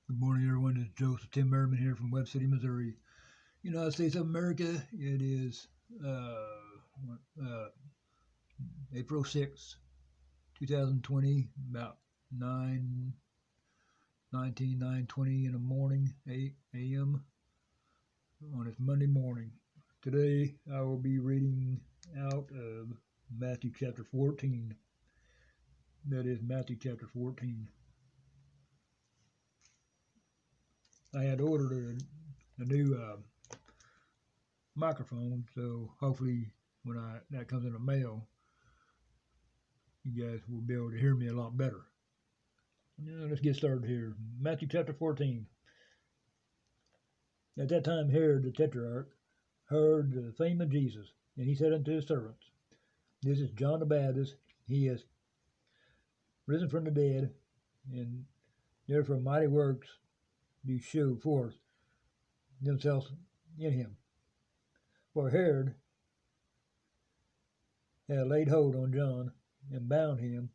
Good morning, everyone. It's Joseph Tim Merriman here from Webb City, Missouri, United States of America. It is uh, April 6th, 2020, about 9:20 in the morning, 8 a.m. on this Monday morning. Today, I will be reading out of Matthew chapter 14. That is Matthew chapter 14. I had ordered a new microphone, so hopefully when that comes in the mail, you guys will be able to hear me a lot better. Now, let's get started here. Matthew chapter 14. At that time, Herod the Tetrarch heard the fame of Jesus, and he said unto his servants, This is John the Baptist. He has risen from the dead, and therefore mighty works do show forth themselves in him. For Herod had laid hold on John, and bound him,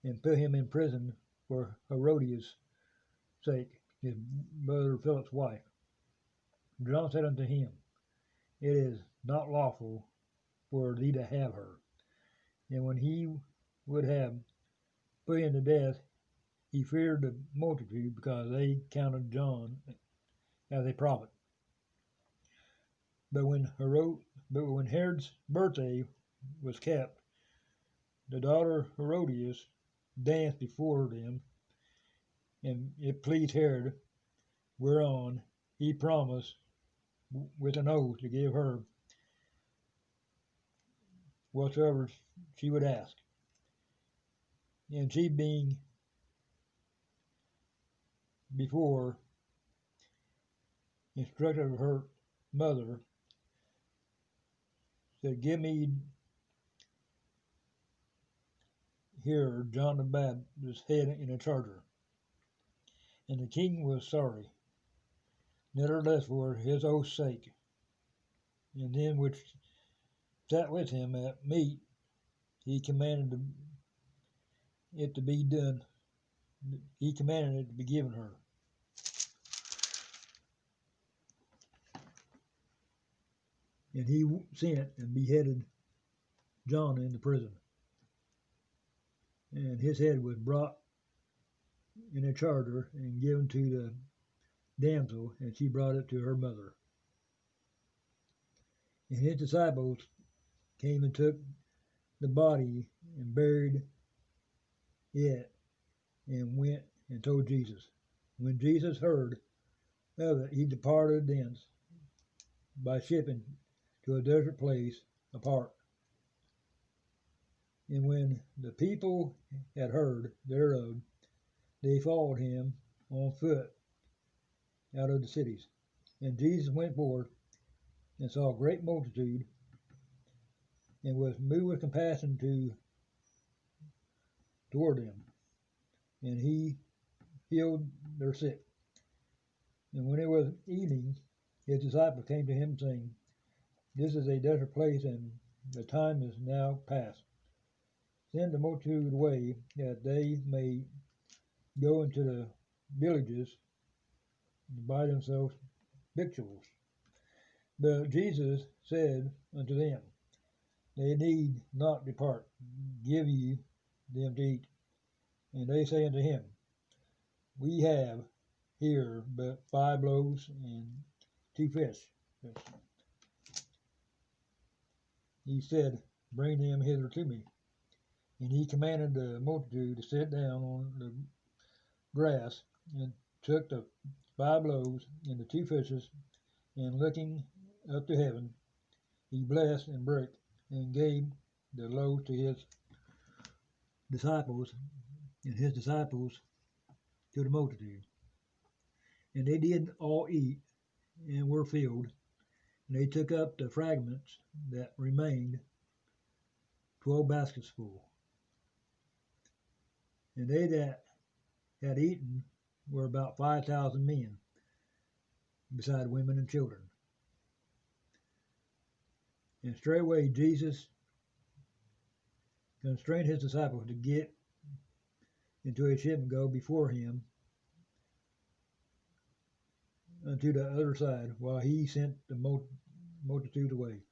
and put him in prison for Herodias' sake, his brother Philip's wife. John said unto him, It is not lawful for thee to have her. And when he would have put him to death, he feared the multitude, because they counted John as a prophet. But when Herod's birthday was kept, the daughter Herodias danced before them, and it pleased Herod, whereon he promised with an oath to give her whatsoever she would ask. And she, being before instructed of her mother, said, Give me here John the Baptist's head in a charger. And the king was sorry, nevertheless for his oath's sake. And them which sat with him at meat, he commanded it to be done. He commanded it to be given her. And he sent and beheaded John in the prison. And his head was brought in a charger and given to the damsel, and she brought it to her mother. And his disciples came and took the body and buried it, and went and told Jesus. When Jesus heard of it, he departed thence by shipping to a desert place apart. And when the people had heard thereof, they followed him on foot out of the cities. And Jesus went forth and saw a great multitude, and was moved with compassion toward them, and he healed their sick. And when it was evening, his disciples came to him, saying, This is a desert place, and the time is now past. Send the multitude away, that they may go into the villages and buy themselves victuals. But Jesus said unto them, They need not depart. Give ye them to eat. And they say unto him, We have here but 5 loaves and 2 fish. He said, Bring them hither to me. And he commanded the multitude to sit down on the grass, and took the 5 loaves and the 2 fishes, and looking up to heaven, he blessed and brake, and gave the loaves to his disciples, and his disciples to the multitude. And they did all eat, and were filled. And they took up the fragments that remained, 12 baskets full. And they that had eaten were about 5,000 men, beside women and children. And straightway Jesus constrained his disciples to get into a ship and go before him unto the other side, while he sent the multitudes away.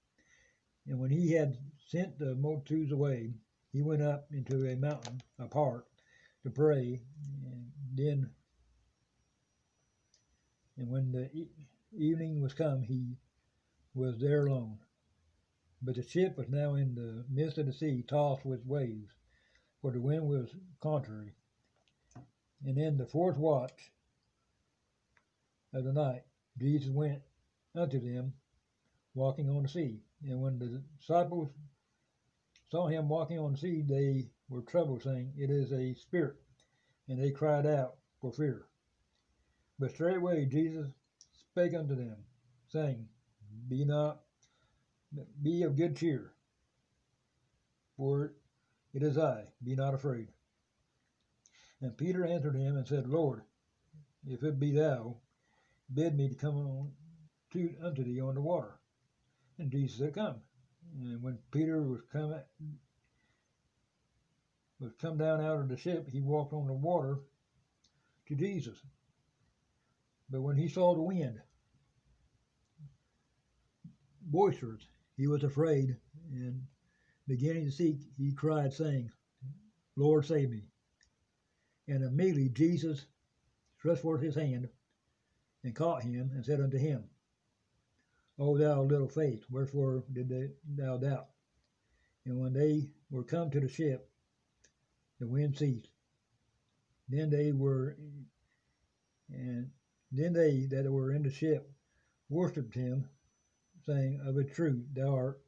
And when he had sent the multitudes away, he went up into a mountain apart to pray. And when the evening was come, he was there alone. But the ship was now in the midst of the sea, tossed with waves, for the wind was contrary. And in the fourth watch of the night, Jesus went unto them, walking on the sea. And when the disciples saw him walking on the sea, they were troubled, saying, It is a spirit. And they cried out for fear. But straightway Jesus spake unto them, saying, Be of good cheer, for it is I, be not afraid. And Peter answered him and said, Lord, if it be thou, bid me to come unto thee on the water. And Jesus said, Come. And when Peter was come down out of the ship, he walked on the water to Jesus. But when he saw the wind boisterous, he was afraid, and beginning to seek, he cried, saying, Lord, save me. And immediately Jesus stretched forth his hand and caught him, and said unto him, O thou little faith, wherefore did thou doubt? And when they were come to the ship, the wind ceased. Then they that were in the ship worshipped him, saying, Of a truth, thou art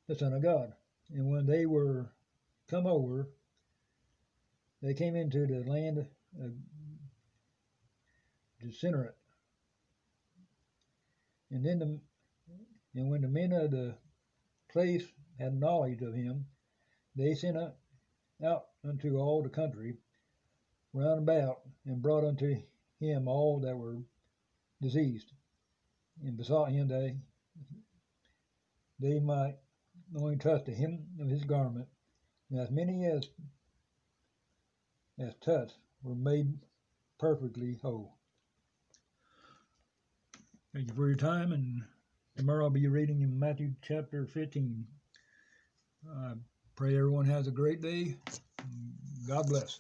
the Son of God. And when they were come over, they came into the land of Gennesaret. And when the men of the place had knowledge of him, they sent out unto all the country round about, and brought unto him all that were diseased, and besought him that they might only touch the hem of his garment. And as many as touched were made perfectly whole. Thank you for your time, and tomorrow I'll be reading in Matthew chapter 15. Pray everyone has a great day. God bless.